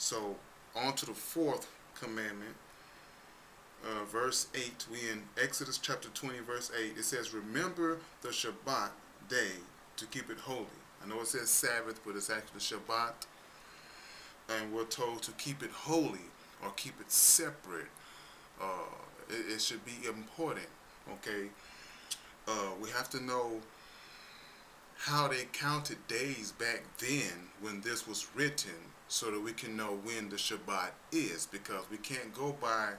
So on to the fourth commandment, verse 8. We in Exodus chapter 20, verse 8. It says, remember the Shabbat day to keep it holy. I know it says Sabbath, but it's actually Shabbat. And we're told to keep it holy or keep it separate. It should be important, okay? We have to know how they counted days back then when this was written so that we can know when the Shabbat is, because we can't go by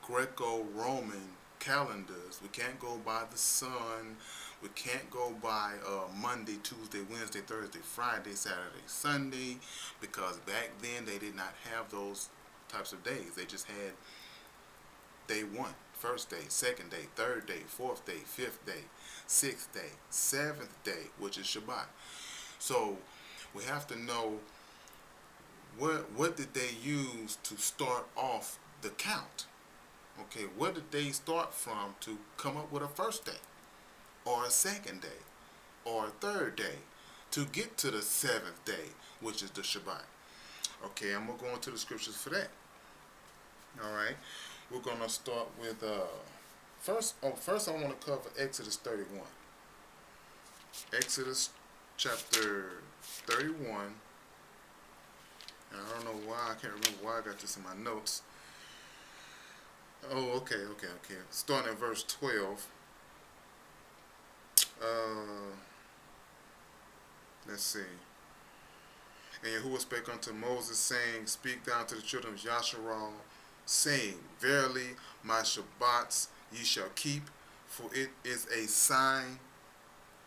Greco-Roman calendars. We can't go by the sun. We can't go by Monday, Tuesday, Wednesday, Thursday, Friday, Saturday, Sunday, because back then they did not have those types of days. They just had day one, first day, second day, third day, fourth day, fifth day, sixth day, seventh day, which is Shabbat. So we have to know what did they use to start off the count. Okay, where did they start from to come up with a first day, or a second day, or a third day, to get to the seventh day, which is the Shabbat. Okay, I'm going to go into the scriptures for that. All right, we're going to start with, first I want to cover Exodus 31. Exodus chapter 31. And I don't know why, I can't remember why I got this in my notes. Oh, okay. Starting at verse 12. Let's see. And Yahuwah spake unto Moses, saying, speak thou to the children of Yasharal, saying, verily my Shabbats ye shall keep, for it is a sign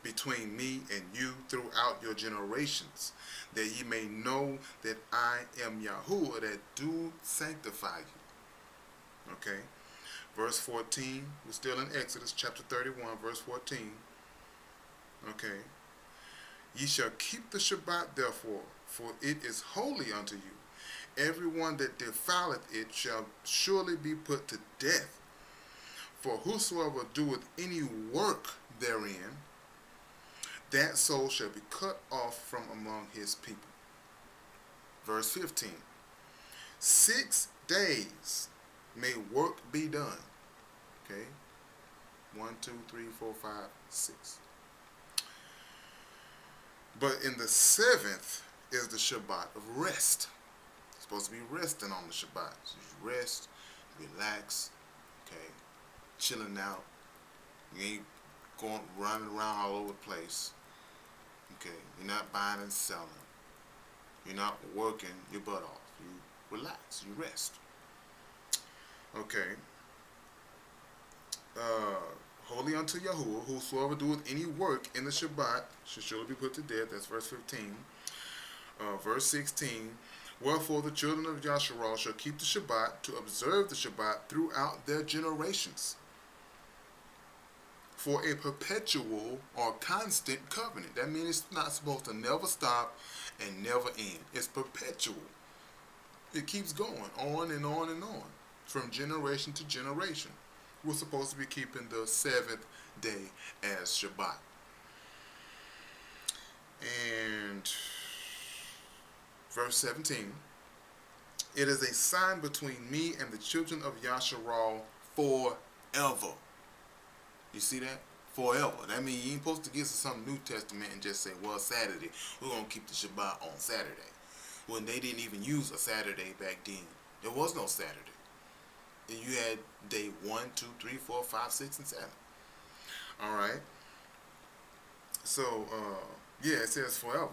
between me and you throughout your generations, that ye may know that I am Yahuwah, that do sanctify you. Okay. Verse 14, we're still in Exodus chapter 31, verse 14. Okay. Ye shall keep the Shabbat therefore, for it is holy unto you. Everyone that defileth it shall surely be put to death. For whosoever doeth any work therein, that soul shall be cut off from among his people. Verse 15. 6 days may work be done. Okay. 1, 2, 3, 4, 5, 6. But in the seventh is the Shabbat of rest. You're supposed to be resting on the Shabbat. So you rest, relax, okay, chilling out. You ain't going running around all over the place. Okay, you're not buying and selling. You're not working your butt off. You relax, you rest. Okay. Holy unto Yahuwah, whosoever doeth any work in the Shabbat shall surely be put to death. That's verse 15. Verse 16. Wherefore the children of Yasharal shall keep the Shabbat, to observe the Shabbat throughout their generations, for a perpetual or constant covenant. That means it's not supposed to never stop and never end. It's perpetual. It keeps going on and on and on, from generation to generation. We're supposed to be keeping the seventh day as Shabbat. And verse 17. It is a sign between me and the children of Yasharal forever. You see that? Forever. That means you ain't supposed to get to some New Testament and just say, well, Saturday, we're going to keep the Shabbat on Saturday. When they didn't even use a Saturday back then. There was no Saturday. And you had day 1, 2, 3, 4, 5, 6, and 7. Alright. So, yeah, it says forever.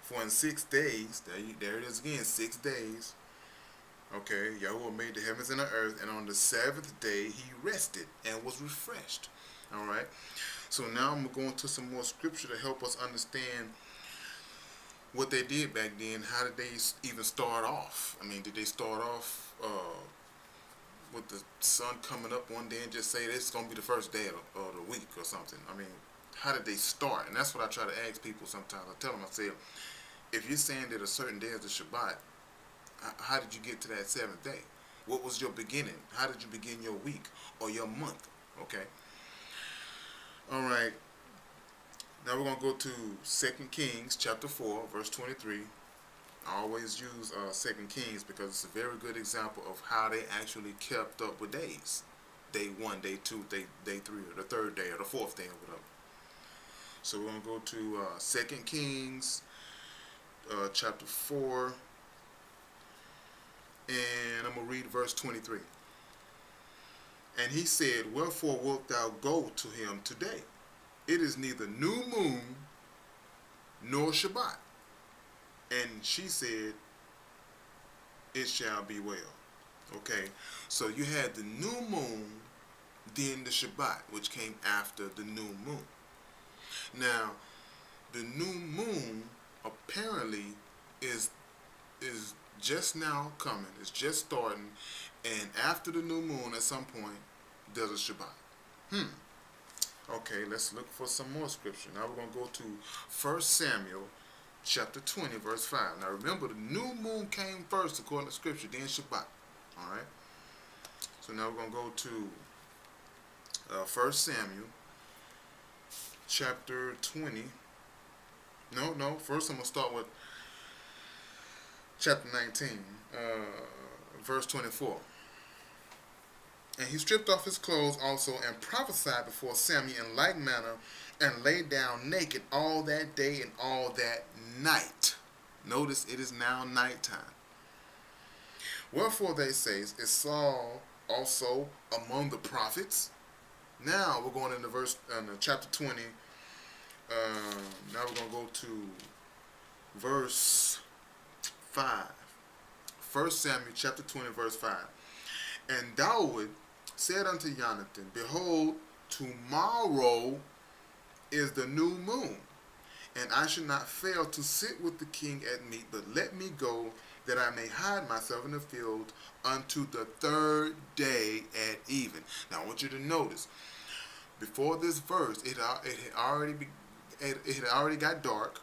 For in 6 days, there it is again, 6 days. Okay, Yahuwah made the heavens and the earth, and on the seventh day he rested and was refreshed. Alright. So now I'm going to some more scripture to help us understand what they did back then. How did they even start off? I mean, did they start off with the sun coming up one day and just say this is going to be the first day of the week or something? I mean, how did they start? And that's what I try to ask people sometimes. I tell them, I say, if you're saying that a certain day is the Shabbat, how did you get to that seventh day? What was your beginning? How did you begin your week or your month? Okay. All right. Now we're going to go to 2 Kings chapter 4, verse 23. I always use 2 Kings because it's a very good example of how they actually kept up with days. Day 1, day 2, day 3, or the 3rd day, or the 4th day, or whatever. So we're going to go to 2 Kings chapter 4, and I'm going to read verse 23. And he said, wherefore wilt thou go to him today? It is neither new moon nor Shabbat. And she said, it shall be well. Okay, so you had the new moon, then the Shabbat, which came after the new moon. Now, the new moon apparently is just now coming. It's just starting, and after the new moon, at some point, there's a Shabbat. Okay, let's look for some more scripture. Now we're going to go to 1 Samuel chapter 20, verse 5. Now remember, the new moon came first according to scripture, then Shabbat. Alright? So now we're going to go to 1 Samuel chapter 20. No, first I'm going to start with chapter 19, verse 24. And he stripped off his clothes also, and prophesied before Samuel in like manner, and lay down naked all that day and all that night. Notice it is now nighttime. Wherefore they say, is Saul also among the prophets? Now we're going into chapter 20. Now we're going to go to verse 5. 1 Samuel chapter 20, verse 5. And David said unto Jonathan, behold, tomorrow is the new moon, and I should not fail to sit with the king at meat, but let me go, that I may hide myself in the field unto the 3rd day at even. Now I want you to notice, before this verse, it had already got dark,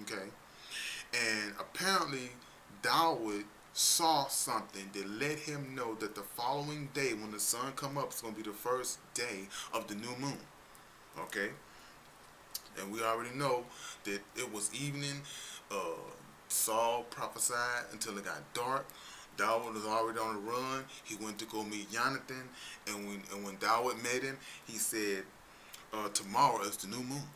okay, and apparently David saw something that let him know that the following day, when the sun come up, it's going to be the first day of the new moon. Okay? And we already know that it was evening. Saul prophesied until it got dark. David was already on the run. He went to go meet Jonathan. And when David met him, he said, tomorrow is the new moon.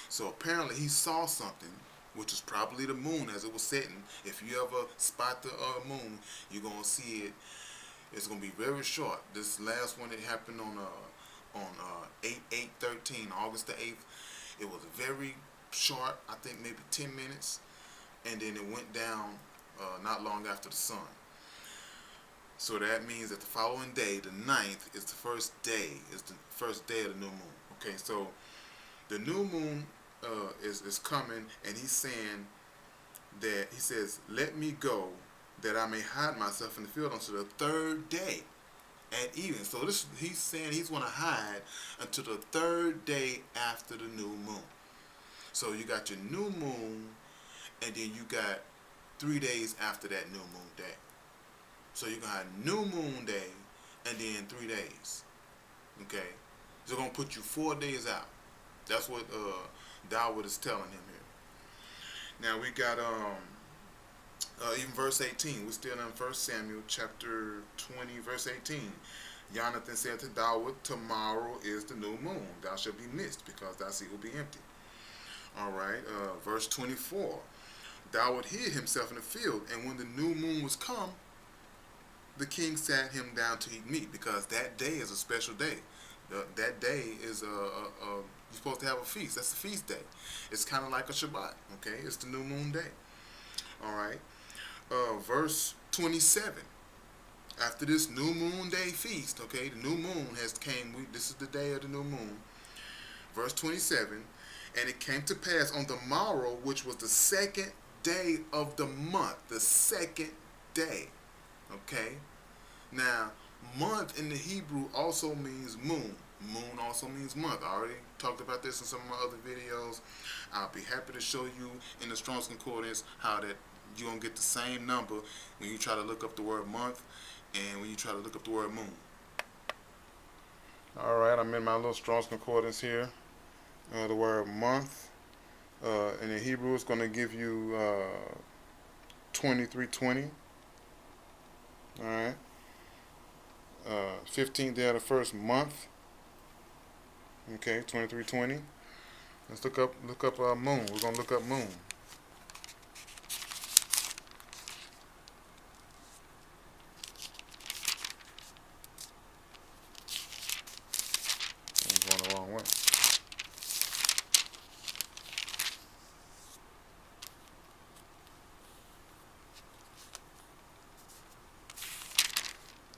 So apparently he saw something, which is probably the moon as it was setting. If you ever spot the moon, you're going to see it. It's going to be very short. This last one, it happened on 8/8/13, August the 8th. It was very short, I think maybe 10 minutes. And then it went down not long after the sun. So that means that the following day, the 9th, is the first day of the new moon. Okay, so the new moon is coming, and he's saying that, he says, let me go, that I may hide myself in the field until the 3rd day at even. So he's saying he's going to hide until the 3rd day after the new moon. So you got your new moon, and then you got 3 days after that new moon day. So you're going to have new moon day, and then 3 days. Okay? So they're going to put you 4 days out. That's what David is telling him here. Now we got even verse 18. We're still in 1 Samuel chapter 20, verse 18. Jonathan said to David, tomorrow is the new moon. Thou shalt be missed, because thy seat will be empty. Alright, verse 24. David hid himself in the field, and when the new moon was come, the king sat him down to eat meat, because that day is a special day. That day is you're supposed to have a feast. That's a feast day. It's kind of like a Shabbat. Okay, it's the new moon day. All right. Verse 27. After this new moon day feast, okay, the new moon has came. This is the day of the new moon. Verse 27. And it came to pass on the morrow, which was the 2nd day of the month. The 2nd day. Okay. Now, month in the Hebrew also means moon. Moon also means month. I already talked about this in some of my other videos. I'll be happy to show you in the Strong's Concordance how that you're going to get the same number when you try to look up the word month and when you try to look up the word moon. Alright, I'm in my little Strong's Concordance here. The word month in the Hebrew is going to give you 2320. All right. 15th day of the first month. Okay, 2320. Let's look up moon. We're gonna look up moon. I'm going the wrong way.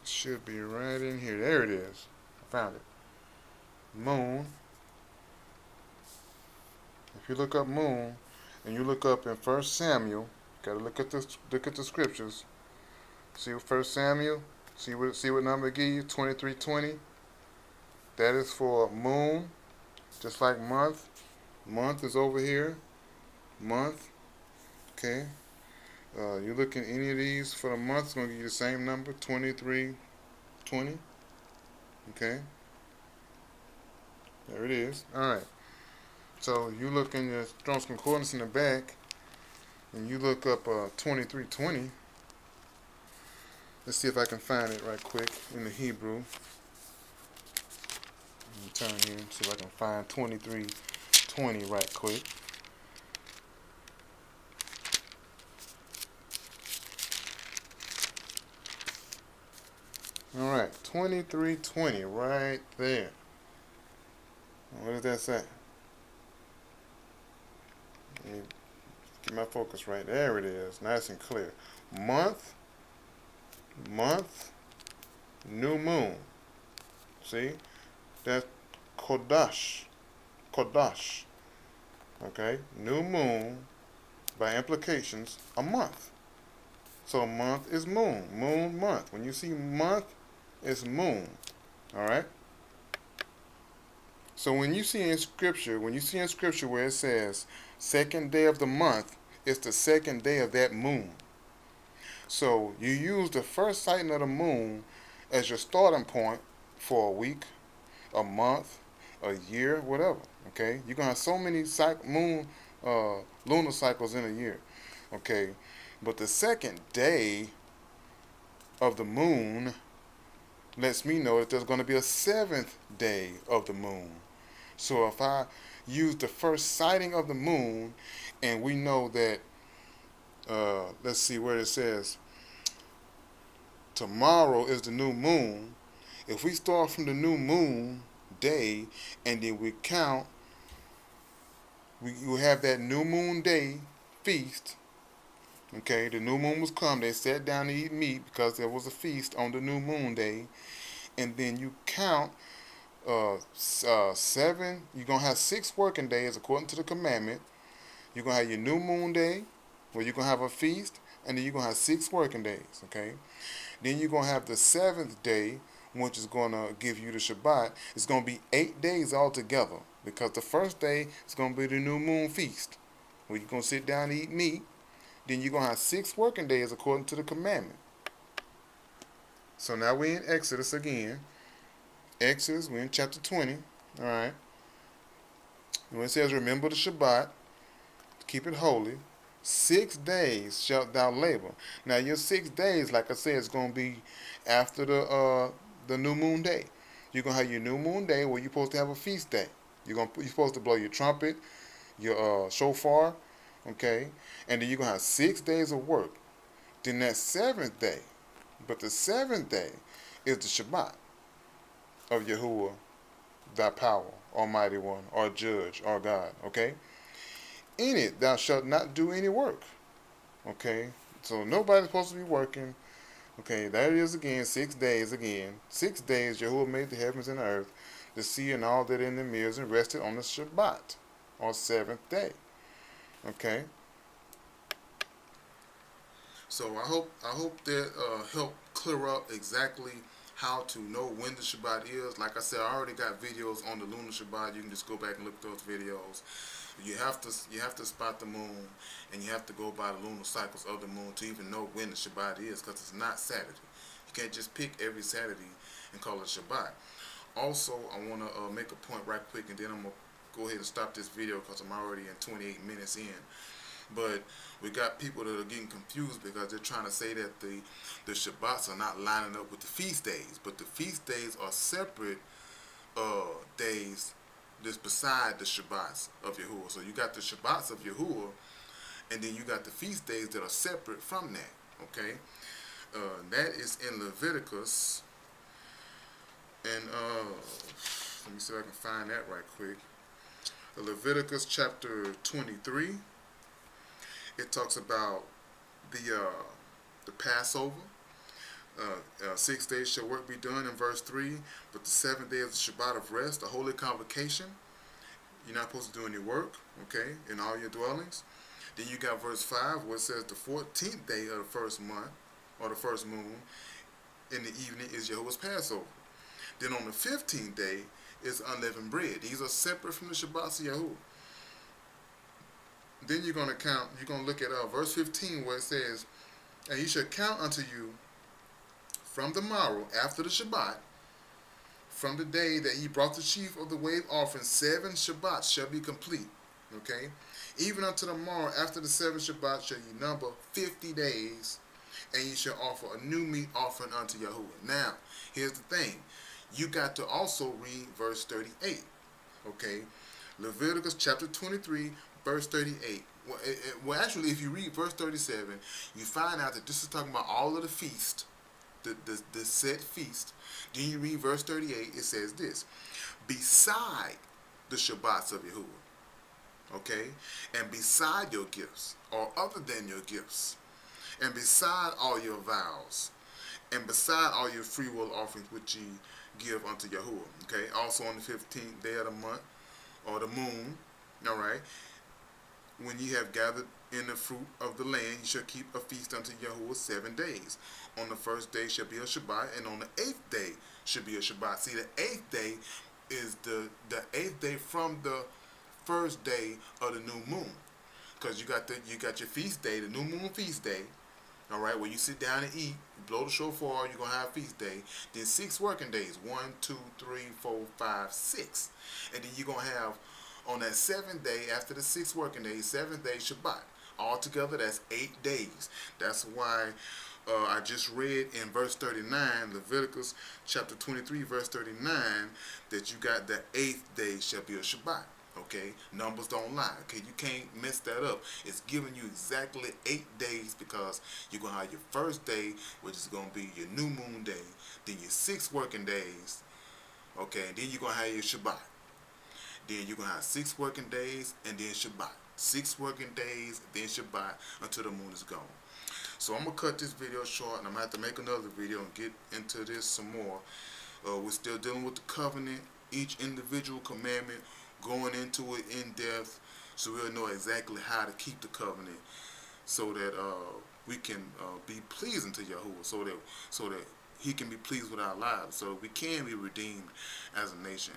Should be right in here. There it is. I found it. Moon. If you look up moon, and you look up in 1 Samuel, gotta look at the scriptures. See what 1 Samuel. See what number it gives you. 2320. That is for moon, just like month. Month is over here. Month. Okay. You look in any of these for the month, it's gonna give you the same number, 2320. Okay. There it is. All right. So you look in your Strong's Concordance in the back, and you look up 2320. Let's see if I can find it right quick in the Hebrew. Let me turn here and see if I can find 2320 right quick. All right, 2320 right there. What does that say? Let me get my focus right. There it is, nice and clear. Month, new moon. See? That's Kodash. Okay? New moon, by implications, a month. So a month is moon. Moon, month. When you see month, it's moon. Alright? So when you see in scripture where it says second day of the month, it's the second day of that moon. So you use the first sighting of the moon as your starting point for a week, a month, a year, whatever. Okay? You're gonna have so many lunar cycles in a year. Okay? But the second day of the moon lets me know that there's going to be a seventh day of the moon. So if I use the first sighting of the moon, and we know that, let's see where it says, tomorrow is the new moon. If we start from the new moon day, and then we count, we will have that new moon day feast. Okay, the new moon was come. They sat down to eat meat because there was a feast on the new moon day. And then you count 7. You're going to have 6 working days according to the commandment. You're going to have your new moon day where you're going to have a feast. And then you're going to have 6 working days. Okay. Then you're going to have the 7th day, which is going to give you the Shabbat. It's going to be 8 days altogether because the first day is going to be the new moon feast where you're going to sit down and eat meat. Then you're going to have 6 working days according to the commandment. So now we're in Exodus again. Exodus, we're in chapter 20. Alright. When it says, remember the Shabbat, keep it holy. 6 days shalt thou labor. Now your 6 days, like I said, is going to be after the new moon day. You're going to have your new moon day where you're supposed to have a feast day. You're supposed to blow your trumpet, your shofar. Okay, and then you're going to have 6 days of work. Then that 7th day, but the 7th day is the Shabbat of Yahuwah, thy power, Almighty One, or Judge, or God. Okay, in it thou shalt not do any work. Okay, so nobody's supposed to be working. Okay, that is again 6 days again. 6 days Yahuwah made the heavens and the earth, the sea and all that in them is, and rested on the Shabbat, or 7th day. Okay. So I hope that helped clear up exactly how to know when the Shabbat is. Like I said, I already got videos on the lunar Shabbat. You can just go back and look at those videos. You have to spot the moon, and you have to go by the lunar cycles of the moon to even know when the Shabbat is, because it's not Saturday. You can't just pick every Saturday and call it Shabbat. Also, I want to make a point right quick, and then I'm gonna go ahead and stop this video because I'm already in 28 minutes in. But we got people that are getting confused because they're trying to say that the Shabbats are not lining up with the feast days. But the feast days are separate days that's beside the Shabbats of Yahuwah. So you got the Shabbats of Yahuwah, and then you got the feast days that are separate from that. Okay? That is in Leviticus. And let me see if I can find that right quick. Leviticus chapter 23. It talks about the Passover. 6 days shall work be done in verse 3, but the 7th day is the Shabbat of rest, a holy convocation. You're not supposed to do any work, okay, in all your dwellings. Then you got verse 5 where it says the 14th day of the first month, or the first moon, in the evening is Jehovah's Passover. Then on the 15th day is unleavened bread. These are separate from the Shabbats of Yahuwah. Then you're going to look at verse 15 where it says, and you shall count unto you from the morrow after the Shabbat, from the day that ye brought the sheaf of the wave offering, 7 Shabbats shall be complete. Okay? Even unto the morrow after the 7th Shabbat shall ye number 50 days, and ye shall offer a new meat offering unto Yahuwah. Now, here's the thing. You got to also read verse 38. Okay? Leviticus chapter 23, verse 38. Well, actually, if you read verse 37, you find out that this is talking about all of the feast, the set feast. Then you read verse 38, it says this: beside the Shabbats of Yahuwah, okay, and beside your gifts, or other than your gifts, and beside all your vows, and beside all your free will offerings which ye give unto Yahuwah, okay, also on the 15th day of the month, or the moon, all right, when ye have gathered in the fruit of the land, ye shall keep a feast unto Yahuwah 7 days. On the first day shall be a Shabbat, and on the 8th day should be a Shabbat. See, the 8th day is the 8th day from the first day of the new moon, because you got your feast day, the new moon feast day. All right, where you sit down and eat, blow the shofar, you're gonna have feast day. Then 6 working days, 1, 2, 3, 4, 5, 6, and then you're gonna have on that 7th day after the 6 working days, 7th day Shabbat. Altogether, that's 8 days. That's why I just read in verse 39, Leviticus chapter 23, verse 39, that you got the 8th day shall be a Shabbat. Okay, numbers don't lie. Okay, you can't mess that up. It's giving you exactly 8 days, because you're gonna have your first day, which is gonna be your new moon day. Then your 6 working days. Okay, and then you're gonna have your Shabbat. Then you're gonna have 6 working days and then Shabbat. 6 working days, then Shabbat, until the moon is gone. So I'm gonna cut this video short, and I'm gonna have to make another video and get into this some more. We're still dealing with the covenant, each individual commandment, going into it in depth, so we'll know exactly how to keep the covenant, so that we can be pleasing to Yahuwah, so that He can be pleased with our lives, so that we can be redeemed as a nation.